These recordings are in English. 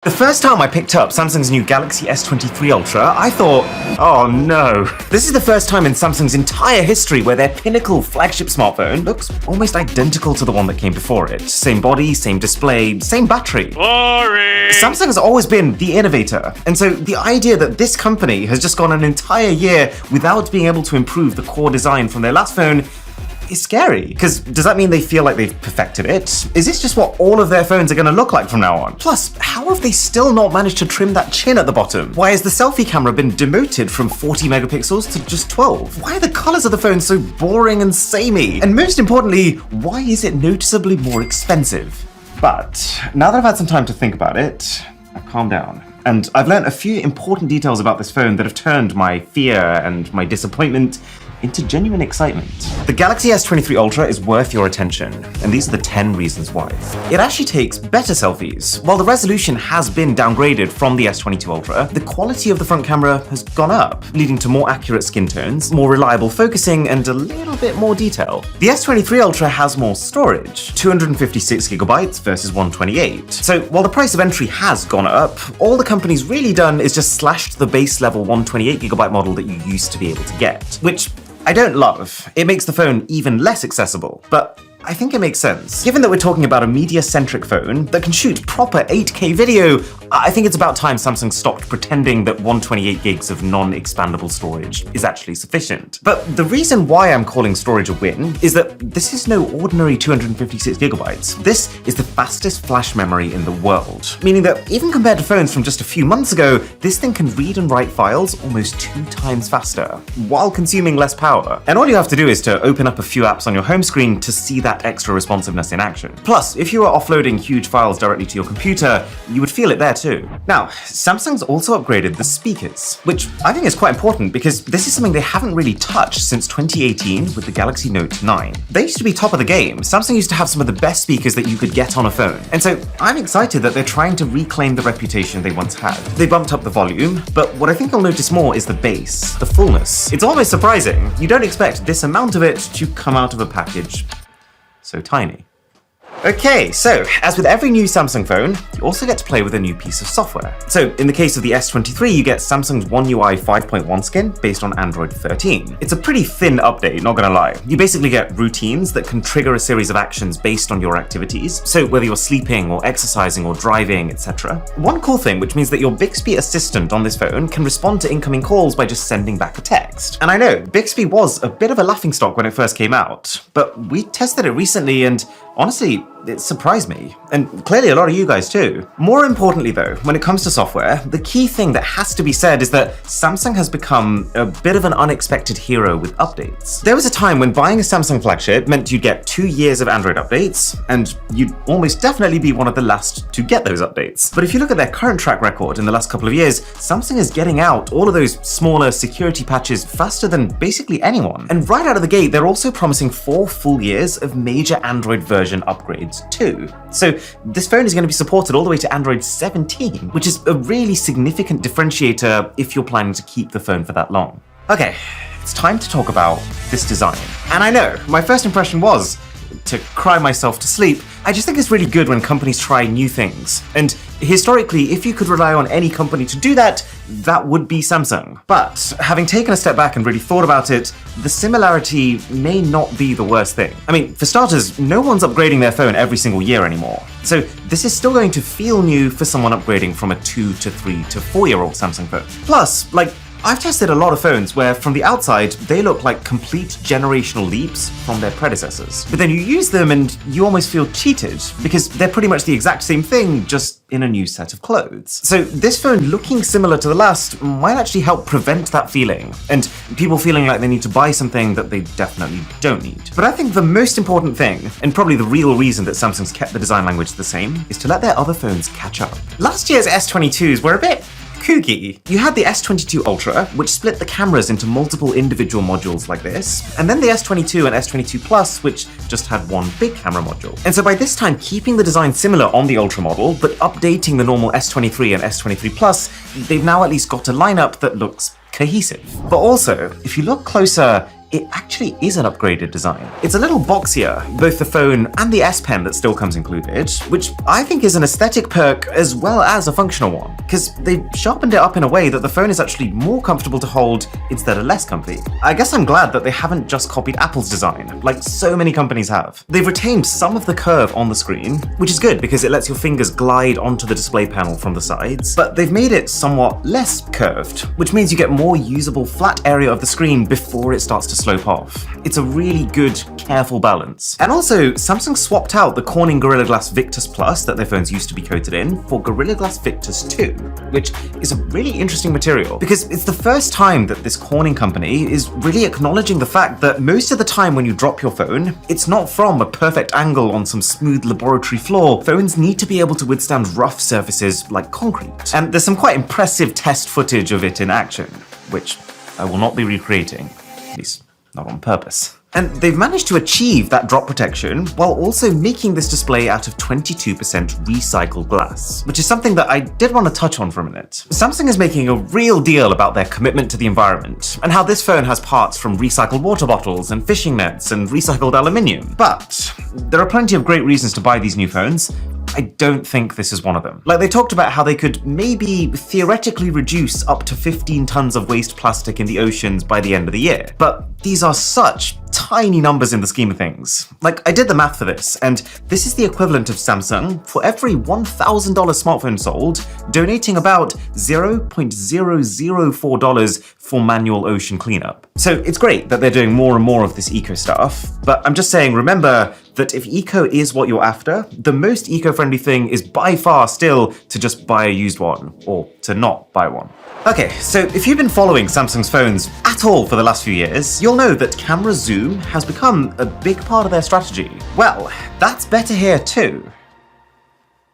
The first time I picked up Samsung's new Galaxy S23 Ultra, I thought, oh no. This is the first time in Samsung's entire history where their pinnacle flagship smartphone looks almost identical to the one that came before it. Same body, same display, same battery. Boring! Samsung has always been the innovator, and so the idea that this company has just gone an entire year without being able to improve the core design from their last phone is scary, because does that mean they feel like they've perfected it? Is this just what all of their phones are going to look like from now on? Plus, how have they still not managed to trim that chin at the bottom? Why has the selfie camera been demoted from 40 megapixels to just 12? Why are the colors of the phone so boring and samey? And most importantly, why is it noticeably more expensive? But now that I've had some time to think about it, I've calmed down. And I've learned a few important details about this phone that have turned my fear and my disappointment into genuine excitement. The Galaxy S23 Ultra is worth your attention, and these are the 10 reasons why. It actually takes better selfies. While the resolution has been downgraded from the S22 Ultra, the quality of the front camera has gone up, leading to more accurate skin tones, more reliable focusing, and a little bit more detail. The S23 Ultra has more storage, 256 gigabytes versus 128. So while the price of entry has gone up, all the company's really done is just slashed the base level 128 gigabyte model that you used to be able to get, which I don't love. It makes the phone even less accessible, but I think it makes sense. Given that we're talking about a media-centric phone that can shoot proper 8K video, I think it's about time Samsung stopped pretending that 128 gigs of non-expandable storage is actually sufficient. But the reason why I'm calling storage a win is that this is no ordinary 256 gigabytes. This is the fastest flash memory in the world, meaning that even compared to phones from just a few months ago, this thing can read and write files almost 2 times faster, while consuming less power. And all you have to do is to open up a few apps on your home screen to see that extra responsiveness in action. Plus, if you were offloading huge files directly to your computer, you would feel it there too. Now, Samsung's also upgraded the speakers, which I think is quite important because this is something they haven't really touched since 2018 with the Galaxy Note 9. They used to be top of the game. Samsung used to have some of the best speakers that you could get on a phone. And so I'm excited that they're trying to reclaim the reputation they once had. They bumped up the volume, but what I think you'll notice more is the bass, the fullness. It's almost surprising. You don't expect this amount of it to come out of a package so tiny. Okay, so as with every new Samsung phone, you also get to play with a new piece of software. So in the case of the S23, you get Samsung's One UI 5.1 skin based on Android 13. It's a pretty thin update, not gonna lie. You basically get routines that can trigger a series of actions based on your activities. So whether you're sleeping or exercising or driving, etc. One cool thing, which means that your Bixby assistant on this phone can respond to incoming calls by just sending back a text. And I know, Bixby was a bit of a laughingstock when it first came out, but we tested it recently and honestly, it surprised me, and clearly a lot of you guys too. More importantly though, when it comes to software, the key thing that has to be said is that Samsung has become a bit of an unexpected hero with updates. There was a time when buying a Samsung flagship meant you'd get 2 years of Android updates, and you'd almost definitely be one of the last to get those updates. But if you look at their current track record in the last couple of years, Samsung is getting out all of those smaller security patches faster than basically anyone. And right out of the gate, they're also promising 4 full years of major Android version upgrades too. So this phone is going to be supported all the way to Android 17, which is a really significant differentiator if you're planning to keep the phone for that long. Okay, it's time to talk about this design. And I know, my first impression was to cry myself to sleep. I just think it's really good when companies try new things. And historically, if you could rely on any company to do that, that would be Samsung. But having taken a step back and really thought about it, the similarity may not be the worst thing. I mean, for starters, no one's upgrading their phone every single year anymore. So this is still going to feel new for someone upgrading from a 2 to 3 to 4-year-old Samsung phone. Plus, I've tested a lot of phones where from the outside, they look like complete generational leaps from their predecessors. But then you use them and you almost feel cheated because they're pretty much the exact same thing, just in a new set of clothes. So this phone looking similar to the last might actually help prevent that feeling and people feeling like they need to buy something that they definitely don't need. But I think the most important thing, and probably the real reason that Samsung's kept the design language the same, is to let their other phones catch up. Last year's S22s were a bit kooky. You had the S22 Ultra, which split the cameras into multiple individual modules like this, and then the S22 and S22 Plus, which just had one big camera module. And so by this time, keeping the design similar on the Ultra model, but updating the normal S23 and S23 Plus, they've now at least got a lineup that looks cohesive. But also, if you look closer, it actually is an upgraded design. It's a little boxier, both the phone and the S Pen that still comes included, which I think is an aesthetic perk as well as a functional one, because they've sharpened it up in a way that the phone is actually more comfortable to hold instead of less comfy. I guess I'm glad that they haven't just copied Apple's design, like so many companies have. They've retained some of the curve on the screen, which is good because it lets your fingers glide onto the display panel from the sides, but they've made it somewhat less curved, which means you get more usable flat area of the screen before it starts to slope off. It's a really good, careful balance. And also, Samsung swapped out the Corning Gorilla Glass Victus Plus that their phones used to be coated in for Gorilla Glass Victus 2, which is a really interesting material because it's the first time that this Corning company is really acknowledging the fact that most of the time when you drop your phone, it's not from a perfect angle on some smooth laboratory floor. Phones need to be able to withstand rough surfaces like concrete. And there's some quite impressive test footage of it in action, which I will not be recreating, at least not on purpose. And they've managed to achieve that drop protection while also making this display out of 22% recycled glass, which is something that I did want to touch on for a minute. Samsung is making a real deal about their commitment to the environment and how this phone has parts from recycled water bottles and fishing nets and recycled aluminium. But there are plenty of great reasons to buy these new phones. I don't think this is one of them. Like, they talked about how they could maybe theoretically reduce up to 15 tons of waste plastic in the oceans by the end of the year. But these are such tiny numbers in the scheme of things. Like, I did the math for this, and this is the equivalent of Samsung, for every $1,000 smartphone sold, donating about $0.004 for manual ocean cleanup. So it's great that they're doing more and more of this eco stuff, but I'm just saying, remember that if eco is what you're after, the most eco-friendly thing is by far still to just buy a used one, or to not buy one. Okay, so if you've been following Samsung's phones at all for the last few years, you'll know that camera zoom has become a big part of their strategy. Well, that's better here too.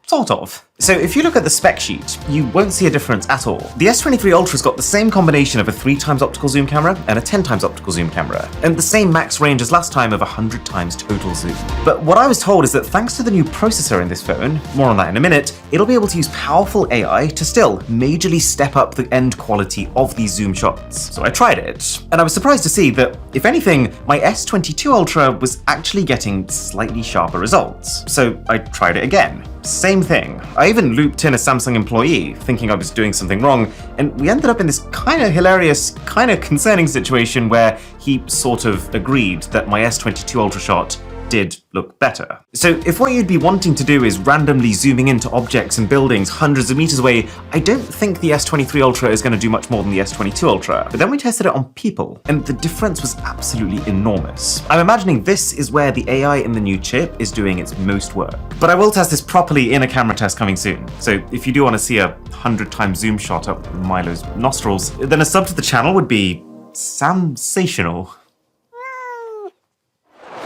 Sort of. So if you look at the spec sheet, you won't see a difference at all. The S23 Ultra's got the same combination of a 3x optical zoom camera and a 10x optical zoom camera, and the same max range as last time of 100x total zoom. But what I was told is that thanks to the new processor in this phone, more on that in a minute, it'll be able to use powerful AI to still majorly step up the end quality of these zoom shots. So I tried it, and I was surprised to see that, if anything, my S22 Ultra was actually getting slightly sharper results. So I tried it again. Same thing. I even looped in a Samsung employee, thinking I was doing something wrong, and we ended up in this kind of hilarious, kind of concerning situation where he sort of agreed that my S22 Ultra shot did look better. So if what you'd be wanting to do is randomly zooming into objects and buildings hundreds of meters away, I don't think the S23 Ultra is going to do much more than the S22 Ultra. But then we tested it on people, and the difference was absolutely enormous. I'm imagining this is where the AI in the new chip is doing its most work. But I will test this properly in a camera test coming soon. So if you do want to see a 100x zoom shot up Milo's nostrils, then a sub to the channel would be sensational.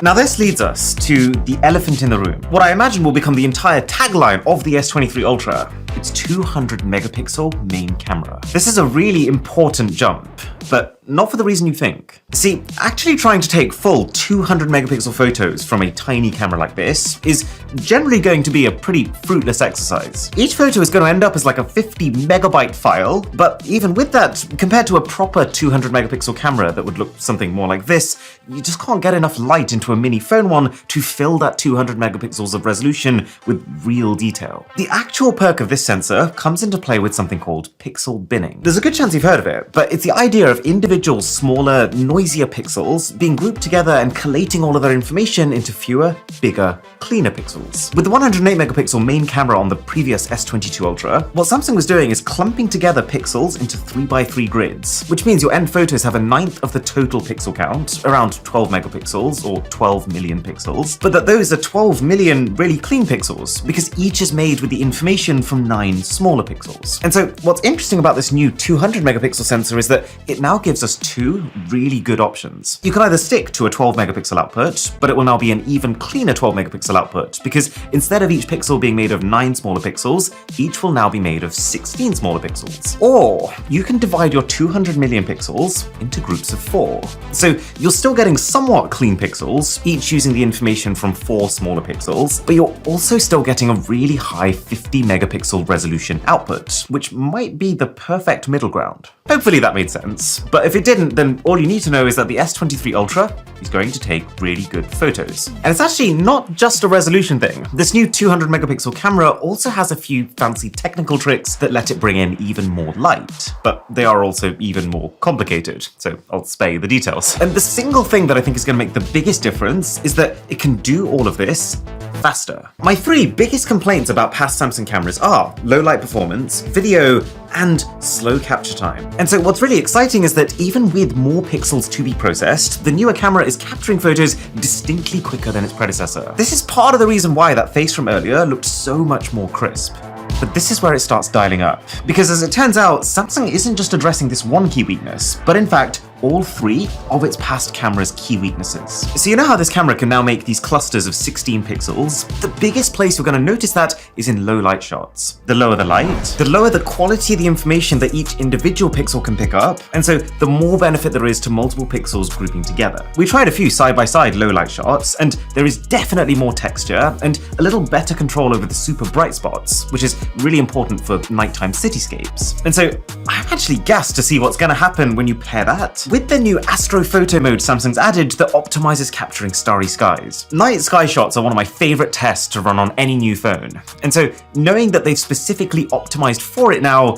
Now this leads us to the elephant in the room. What I imagine will become the entire tagline of the S23 Ultra. It's 200 megapixel main camera. This is a really important jump, but not for the reason you think. See, actually trying to take full 200 megapixel photos from a tiny camera like this is generally going to be a pretty fruitless exercise. Each photo is going to end up as like a 50 megabyte file, but even with that, compared to a proper 200 megapixel camera that would look something more like this, you just can't get enough light into a mini phone one to fill that 200 megapixels of resolution with real detail. The actual perk of this sensor comes into play with something called pixel binning. There's a good chance you've heard of it, but it's the idea of individual, smaller, noisier pixels being grouped together and collating all of their information into fewer, bigger, cleaner pixels. With the 108 megapixel main camera on the previous S22 Ultra, what Samsung was doing is clumping together pixels into 3x3 grids, which means your end photos have a ninth of the total pixel count, around 12 megapixels or 12 million pixels, but that those are 12 million really clean pixels, because each is made with the information from 9 smaller pixels. And so what's interesting about this new 200 megapixel sensor is that it now gives us two really good options. You can either stick to a 12 megapixel output, but it will now be an even cleaner 12 megapixel output, because instead of each pixel being made of 9 smaller pixels, each will now be made of 16 smaller pixels. Or you can divide your 200 million pixels into groups of 4. So you're still getting somewhat clean pixels, each using the information from 4 smaller pixels, but you're also still getting a really high 50 megapixel pixel resolution output, which might be the perfect middle ground. Hopefully that made sense, but if it didn't, then all you need to know is that the S23 Ultra is going to take really good photos. And it's actually not just a resolution thing. This new 200 megapixel camera also has a few fancy technical tricks that let it bring in even more light, but they are also even more complicated, so I'll spare you the details. And the single thing that I think is going to make the biggest difference is that it can do all of this faster. My three biggest complaints about past Samsung cameras are low light performance, video, and slow capture time. And so what's really exciting is that even with more pixels to be processed, the newer camera is capturing photos distinctly quicker than its predecessor. This is part of the reason why that face from earlier looked so much more crisp. But this is where it starts dialing up. Because as it turns out, Samsung isn't just addressing this one key weakness, but in fact, all three of its past camera's key weaknesses. So you know how this camera can now make these clusters of 16 pixels? The biggest place you're going to notice that is in low light shots. The lower the light, the lower the quality of the information that each individual pixel can pick up, and so the more benefit there is to multiple pixels grouping together. We tried a few side-by-side low light shots, and there is definitely more texture and a little better control over the super bright spots, which is really important for nighttime cityscapes. And so I'm actually gassed to see what's going to happen when you pair that with the new astrophoto mode Samsung's added that optimizes capturing starry skies. Night sky shots are one of my favorite tests to run on any new phone. And so knowing that they've specifically optimized for it now,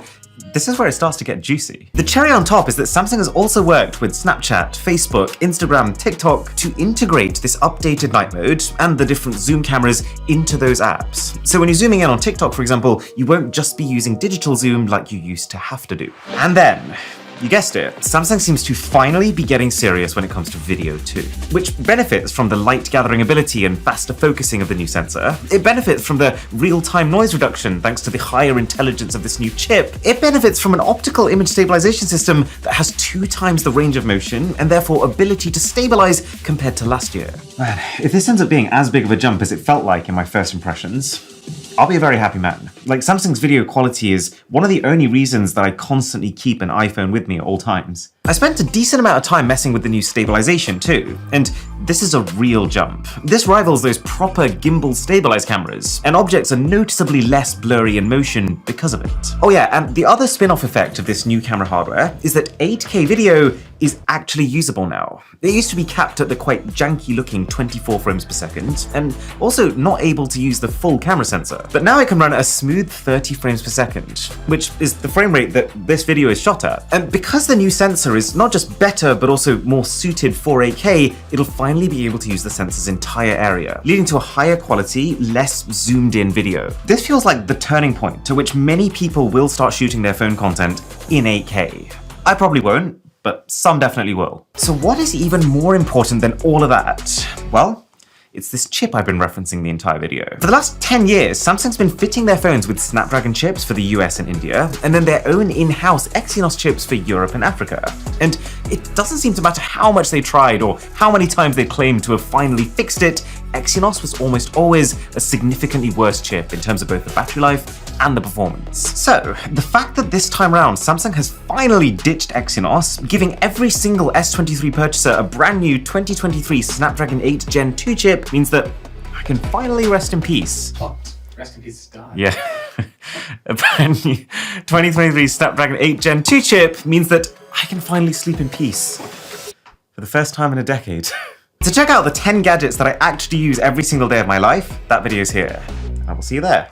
this is where it starts to get juicy. The cherry on top is that Samsung has also worked with Snapchat, Facebook, Instagram, TikTok to integrate this updated night mode and the different zoom cameras into those apps. So when you're zooming in on TikTok, for example, you won't just be using digital zoom like you used to have to do. And then, you guessed it, Samsung seems to finally be getting serious when it comes to video too, which benefits from the light gathering ability and faster focusing of the new sensor. It benefits from the real-time noise reduction thanks to the higher intelligence of this new chip. It benefits from an optical image stabilization system that has 2 times the range of motion and therefore ability to stabilize compared to last year. Man, if this ends up being as big of a jump as it felt like in my first impressions, I'll be a very happy man. Like, Samsung's video quality is one of the only reasons that I constantly keep an iPhone with me at all times. I spent a decent amount of time messing with the new stabilization too, and this is a real jump. This rivals those proper gimbal stabilized cameras, and objects are noticeably less blurry in motion because of it. Oh yeah, and the other spin-off effect of this new camera hardware is that 8K video is actually usable now. It used to be capped at the quite janky looking 24 frames per second, and also not able to use the full camera sensor. But now it can run at a smooth 30 frames per second, which is the frame rate that this video is shot at. And because the new sensor is not just better, but also more suited for 8K, it'll finally be able to use the sensor's entire area, leading to a higher quality, less zoomed in video. This feels like the turning point to which many people will start shooting their phone content in 8K. I probably won't, but some definitely will. So what is even more important than all of that? Well, it's this chip I've been referencing the entire video. For the last 10 years, Samsung's been fitting their phones with Snapdragon chips for the US and India, and then their own in-house Exynos chips for Europe and Africa. And it doesn't seem to matter how much they tried or how many times they claimed to have finally fixed it, Exynos was almost always a significantly worse chip in terms of both the battery life and the performance. So, the fact that this time around Samsung has finally ditched Exynos, giving every single S23 purchaser a brand new 2023 Snapdragon 8 Gen 2 chip means that I can finally rest in peace. What? Rest in peace, die. Yeah. A brand new 2023 Snapdragon 8 Gen 2 chip means that I can finally sleep in peace. For the first time in a decade. To check out the 10 gadgets that I actually use every single day of my life, that video's here. I will see you there.